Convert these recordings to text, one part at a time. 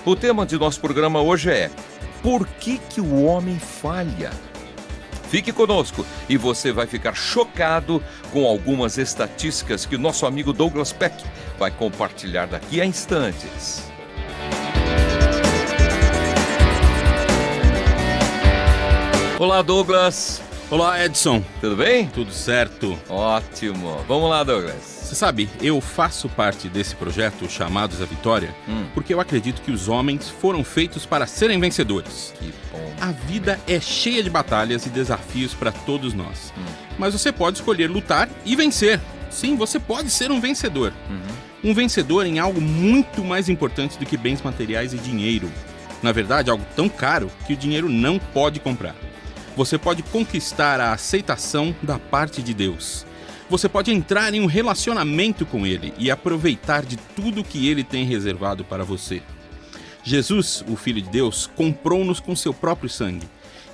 O tema de nosso programa hoje é: por que o homem falha? Fique conosco e você vai ficar chocado com algumas estatísticas que o nosso amigo Douglas Peck vai compartilhar daqui a instantes. Olá, Douglas. Olá, Edson. Tudo bem? Tudo certo. Ótimo. Vamos lá, Douglas. Você sabe, eu faço parte desse projeto Chamados à Vitória porque eu acredito que os homens foram feitos para serem vencedores. Que bom. A vida é cheia de batalhas e desafios para todos nós. Mas você pode escolher lutar e vencer. Sim, você pode ser um vencedor. Um vencedor em algo muito mais importante do que bens materiais e dinheiro. Na verdade, algo tão caro que o dinheiro não pode comprar. Você pode conquistar a aceitação da parte de Deus. Você pode entrar em um relacionamento com Ele e aproveitar de tudo que Ele tem reservado para você. Jesus, o Filho de Deus, comprou-nos com seu próprio sangue.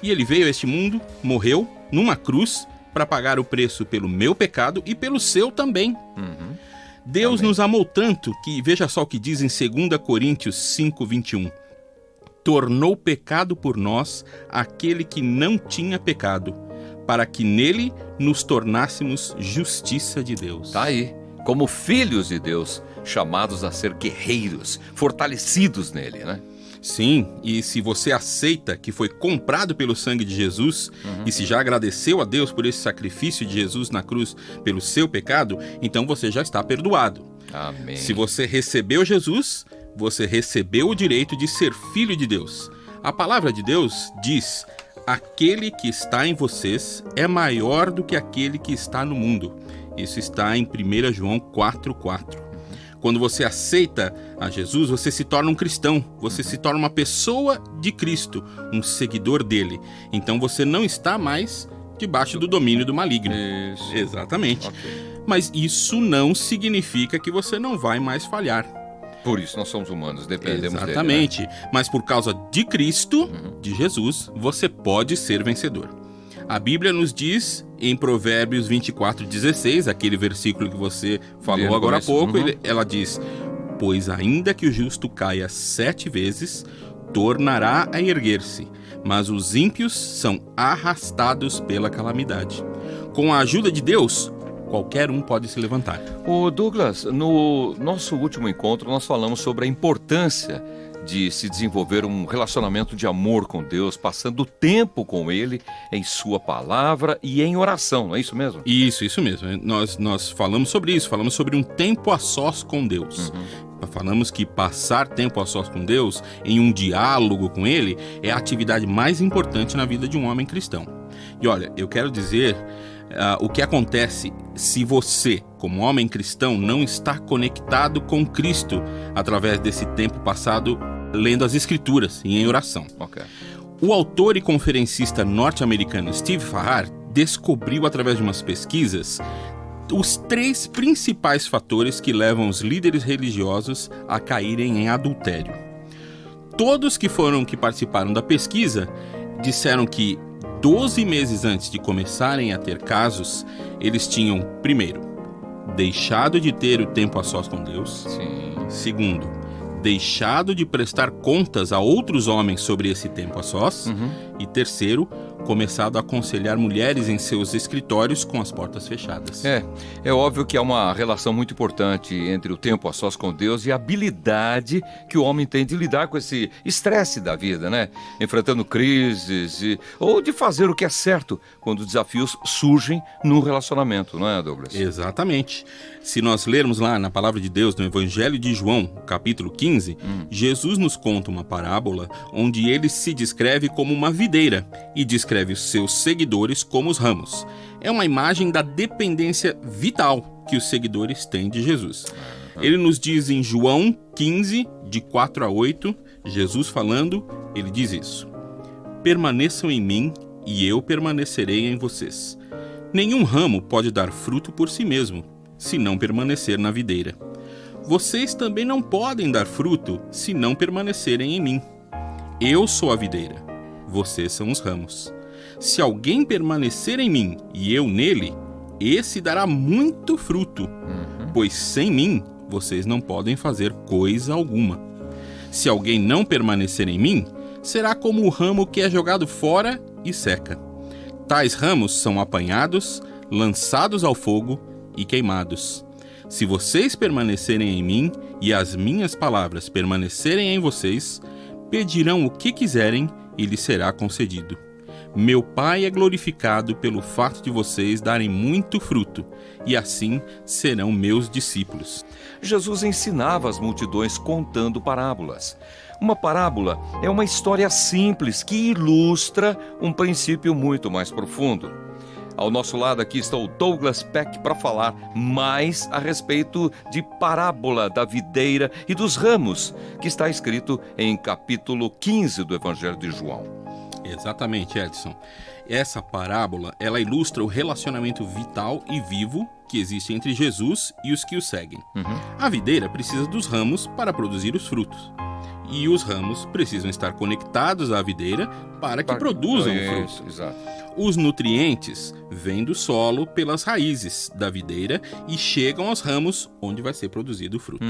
E Ele veio a este mundo, morreu numa cruz para pagar o preço pelo meu pecado e pelo seu também. Deus nos amou tanto que, veja só o que diz em 2 Coríntios 5:21. Tornou pecado por nós aquele que não tinha pecado, para que nele nos tornássemos justiça de Deus. Tá aí, como filhos de Deus, chamados a ser guerreiros, fortalecidos nele, né? Sim, e se você aceita que foi comprado pelo sangue de Jesus, e se já agradeceu a Deus por esse sacrifício de Jesus na cruz pelo seu pecado, então você já está perdoado. Amém. Se você recebeu Jesus, você recebeu o direito de ser filho de Deus. A palavra de Deus diz: aquele que está em vocês é maior do que aquele que está no mundo. Isso está em 1 João 4:4. Quando você aceita a Jesus, você se torna um cristão. Você se torna uma pessoa de Cristo, um seguidor dele. Então você não está mais debaixo do domínio do maligno. Isso. Exatamente. Ok. Mas isso não significa que você não vai mais falhar. Por isso nós somos humanos, dependemos Exatamente. dele, né? Mas por causa de Cristo, de Jesus, você pode ser vencedor. A Bíblia nos diz em Provérbios 24:16, aquele versículo que você falou agora há pouco, ela diz: pois ainda que o justo caia 7 vezes, tornará a erguer-se, mas os ímpios são arrastados pela calamidade. Com a ajuda de Deus, qualquer um pode se levantar. Ô Douglas, no nosso último encontro nós falamos sobre a importância de se desenvolver um relacionamento de amor com Deus, passando tempo com Ele em Sua palavra e em oração, não é isso mesmo? Isso mesmo. Nós falamos sobre isso, falamos sobre um tempo a sós com Deus. Falamos que passar tempo a sós com Deus, em um diálogo com Ele, é a atividade mais importante na vida de um homem cristão. E olha, eu quero dizer o que acontece se você, como homem cristão, não está conectado com Cristo através desse tempo passado lendo as Escrituras e em oração. Ok. O autor e conferencista norte-americano Steve Farrar descobriu através de umas pesquisas os 3 principais fatores que levam os líderes religiosos a caírem em adultério. Todos que participaram da pesquisa disseram que 12 meses antes de começarem a ter casos, eles tinham, primeiro, deixado de ter o tempo a sós com Deus. Sim. Segundo, deixado de prestar contas a outros homens sobre esse tempo a sós. E terceiro, começado a aconselhar mulheres em seus escritórios com as portas fechadas. É óbvio que há uma relação muito importante entre o tempo a sós com Deus e a habilidade que o homem tem de lidar com esse estresse da vida, né? Enfrentando crises ou de fazer o que é certo quando desafios surgem no relacionamento, não é, Douglas? Exatamente. Se nós lermos lá na palavra de Deus, no Evangelho de João, capítulo 15, Jesus nos conta uma parábola onde ele se descreve como uma videira e descreve os seus seguidores como os ramos. É uma imagem da dependência vital que os seguidores têm de Jesus. Ele nos diz em João 15, de 4-8, Jesus falando, ele diz isso: permaneçam em mim e eu permanecerei em vocês. Nenhum ramo pode dar fruto por si mesmo, se não permanecer na videira. Vocês também não podem dar fruto se não permanecerem em mim. Eu sou a videira, vocês são os ramos. Se alguém permanecer em mim e eu nele, esse dará muito fruto, pois sem mim vocês não podem fazer coisa alguma. Se alguém não permanecer em mim, será como o ramo que é jogado fora e seca. Tais ramos são apanhados, lançados ao fogo e queimados. Se vocês permanecerem em mim e as minhas palavras permanecerem em vocês, pedirão o que quiserem e lhes será concedido. Meu Pai é glorificado pelo fato de vocês darem muito fruto, e assim serão meus discípulos. Jesus ensinava as multidões contando parábolas. Uma parábola é uma história simples que ilustra um princípio muito mais profundo. Ao nosso lado aqui está o Douglas Peck para falar mais a respeito de parábola da videira e dos ramos, que está escrito em capítulo 15 do Evangelho de João. Exatamente, Edson. Essa parábola, ela ilustra o relacionamento vital e vivo que existe entre Jesus e os que o seguem. A videira precisa dos ramos para produzir os frutos. E os ramos precisam estar conectados à videira para que produzam o fruto. Exato. Os nutrientes vêm do solo pelas raízes da videira e chegam aos ramos onde vai ser produzido o fruto.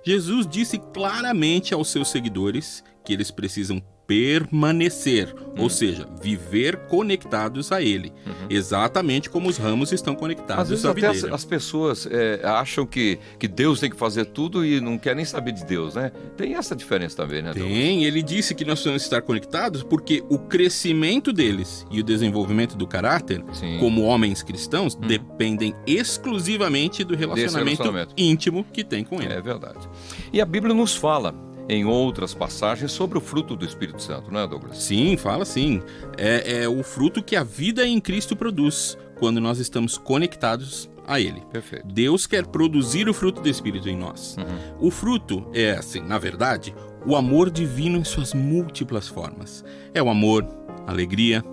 Jesus disse claramente aos seus seguidores que eles precisam permanecer, ou seja, viver conectados a Ele, exatamente como os ramos estão conectados Às vezes à até videira. as pessoas acham que Deus tem que fazer tudo e não quer nem saber de Deus, né? Tem essa diferença também, né, Douglas? Tem, ele disse que nós precisamos estar conectados porque o crescimento deles e o desenvolvimento do caráter, Sim. como homens cristãos, dependem exclusivamente do relacionamento íntimo que tem com Ele. É verdade. E a Bíblia nos fala em outras passagens sobre o fruto do Espírito Santo, não é, Douglas? Sim, fala sim. É o fruto que a vida em Cristo produz quando nós estamos conectados a Ele. Perfeito. Deus quer produzir o fruto do Espírito em nós. O fruto é, assim, na verdade, o amor divino em suas múltiplas formas. É o amor, alegria,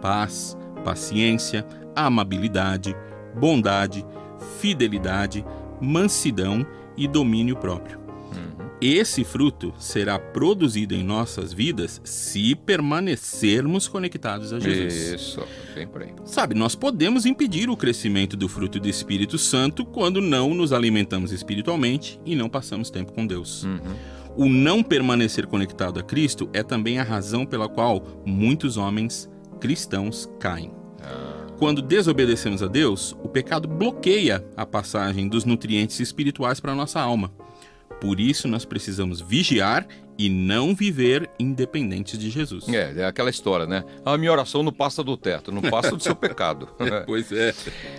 paz, paciência, amabilidade, bondade, fidelidade, mansidão e domínio próprio. Esse fruto será produzido em nossas vidas se permanecermos conectados a Jesus. Isso, bem por aí. Sabe, nós podemos impedir o crescimento do fruto do Espírito Santo quando não nos alimentamos espiritualmente e não passamos tempo com Deus. O não permanecer conectado a Cristo é também a razão pela qual muitos homens cristãos caem. Quando desobedecemos a Deus, o pecado bloqueia a passagem dos nutrientes espirituais para a nossa alma. Por isso, nós precisamos vigiar e não viver independentes de Jesus. É aquela história, né? A minha oração não passa do teto, não passa do seu pecado. Pois é.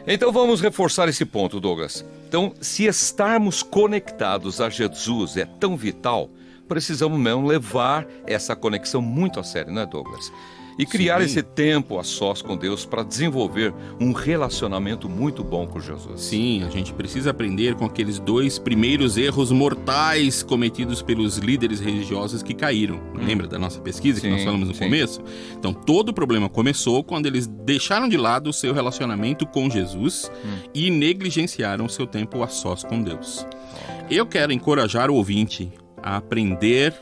Então vamos reforçar esse ponto, Douglas. Então, se estarmos conectados a Jesus é tão vital, precisamos mesmo levar essa conexão muito a sério, não é, Douglas? E criar esse tempo a sós com Deus para desenvolver um relacionamento muito bom com Jesus. Sim, a gente precisa aprender com aqueles 2 primeiros erros mortais cometidos pelos líderes religiosos que caíram. Lembra da nossa pesquisa que nós falamos no começo? Então, todo o problema começou quando eles deixaram de lado o seu relacionamento com Jesus e negligenciaram o seu tempo a sós com Deus. Eu quero encorajar o ouvinte a aprender,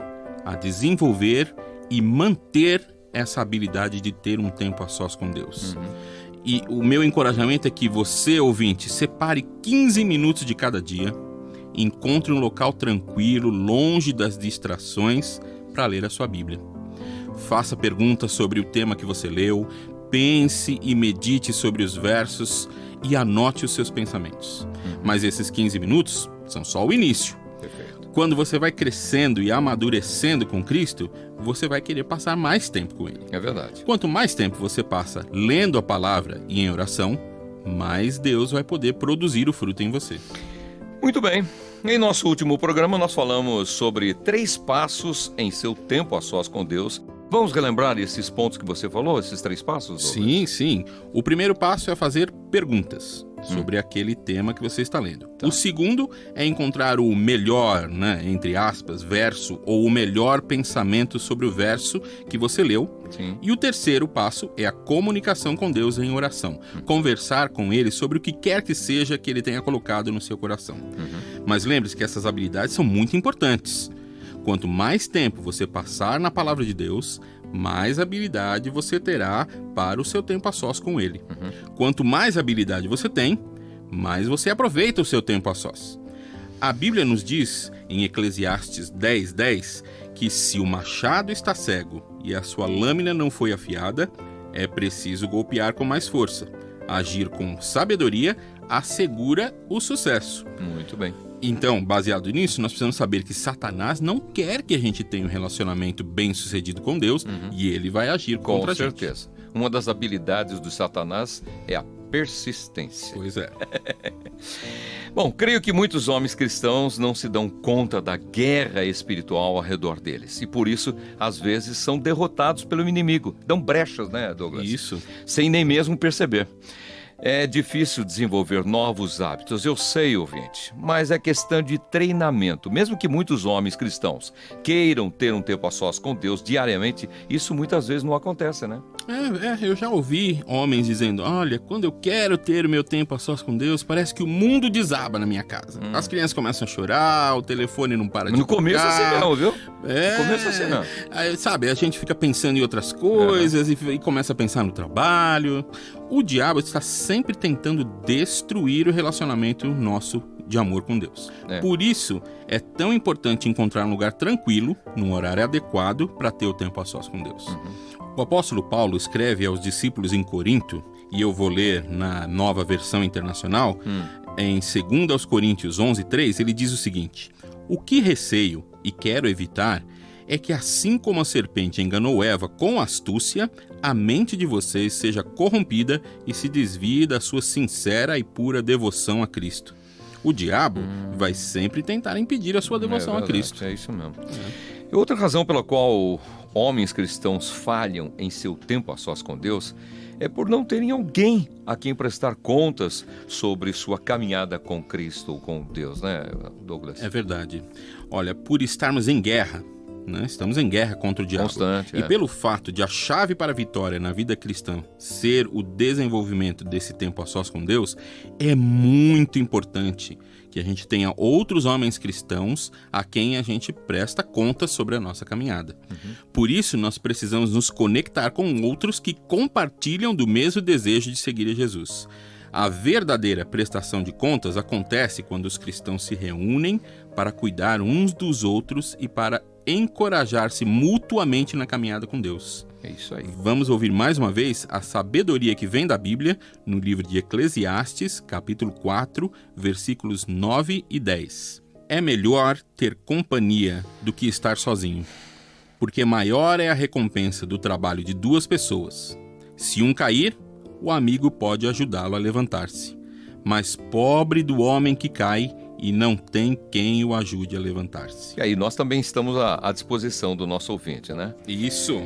a desenvolver e manter essa habilidade de ter um tempo a sós com Deus. E o meu encorajamento é que você, ouvinte, separe 15 minutos de cada dia, encontre um local tranquilo, longe das distrações, para ler a sua Bíblia. Faça perguntas sobre o tema que você leu, pense e medite sobre os versos e anote os seus pensamentos. Mas esses 15 minutos são só o início. Perfeito. Quando você vai crescendo e amadurecendo com Cristo, você vai querer passar mais tempo com Ele. É verdade. Quanto mais tempo você passa lendo a palavra e em oração, mais Deus vai poder produzir o fruto em você. Muito bem. Em nosso último programa, nós falamos sobre 3 passos em seu tempo a sós com Deus. Vamos relembrar esses pontos que você falou, esses 3 passos, Douglas? Sim. O primeiro passo é fazer perguntas sobre aquele tema que você está lendo. O segundo é encontrar o melhor, entre aspas, verso ou o melhor pensamento sobre o verso que você leu. Sim. E o terceiro passo é a comunicação com Deus em oração. Conversar com Ele sobre o que quer que seja que Ele tenha colocado no seu coração. Mas lembre-se que essas habilidades são muito importantes. Quanto mais tempo você passar na palavra de Deus, mais habilidade você terá para o seu tempo a sós com Ele. Quanto mais habilidade você tem, mais você aproveita o seu tempo a sós. A Bíblia nos diz, em Eclesiastes 10:10, que se o machado está cego e a sua lâmina não foi afiada, é preciso golpear com mais força. Agir com sabedoria assegura o sucesso. Muito bem. Então, baseado nisso, nós precisamos saber que Satanás não quer que a gente tenha um relacionamento bem-sucedido com Deus, e ele vai agir contra a gente. Com certeza. Uma das habilidades do Satanás é a persistência. Pois é. Bom, creio que muitos homens cristãos não se dão conta da guerra espiritual ao redor deles. E por isso, às vezes, são derrotados pelo inimigo. Dão brechas, né, Douglas? Isso. Sem nem mesmo perceber. É difícil desenvolver novos hábitos, eu sei, ouvinte, mas é questão de treinamento. Mesmo que muitos homens cristãos queiram ter um tempo a sós com Deus diariamente, isso muitas vezes não acontece, né? Eu já ouvi homens dizendo, olha, quando eu quero ter o meu tempo a sós com Deus, parece que o mundo desaba na minha casa. As crianças começam a chorar, o telefone não para de tocar. No começo assim não, viu? No começo assim não. Aí, sabe, a gente fica pensando em outras coisas e começa a pensar no trabalho. O diabo está sempre tentando destruir o relacionamento nosso de amor com Deus. Por isso, é tão importante encontrar um lugar tranquilo, num horário adequado, para ter o tempo a sós com Deus. O apóstolo Paulo escreve aos discípulos em Corinto, e eu vou ler na Nova Versão Internacional, em 2 Coríntios 11:3, ele diz o seguinte: o que receio e quero evitar é que, assim como a serpente enganou Eva com astúcia, a mente de vocês seja corrompida e se desvie da sua sincera e pura devoção a Cristo. O diabo vai sempre tentar impedir a sua devoção a Cristo. É isso mesmo. E outra razão pela qual homens cristãos falham em seu tempo a sós com Deus é por não terem alguém a quem prestar contas sobre sua caminhada com Cristo ou com Deus, né, Douglas? É verdade. Olha, por estarmos em guerra, estamos em guerra contra o diabo. Constante, e pelo fato de a chave para a vitória na vida cristã ser o desenvolvimento desse tempo a sós com Deus, é muito importante que a gente tenha outros homens cristãos a quem a gente presta conta sobre a nossa caminhada. Por isso, nós precisamos nos conectar com outros que compartilham do mesmo desejo de seguir a Jesus. A verdadeira prestação de contas acontece quando os cristãos se reúnem para cuidar uns dos outros e para encorajar-se mutuamente na caminhada com Deus. É isso aí. Vamos ouvir mais uma vez a sabedoria que vem da Bíblia no livro de Eclesiastes, capítulo 4, versículos 9 e 10. É melhor ter companhia do que estar sozinho, porque maior é a recompensa do trabalho de duas pessoas. Se um cair, o amigo pode ajudá-lo a levantar-se. Mas pobre do homem que cai e não tem quem o ajude a levantar-se. E aí, nós também estamos à disposição do nosso ouvinte, né? Isso!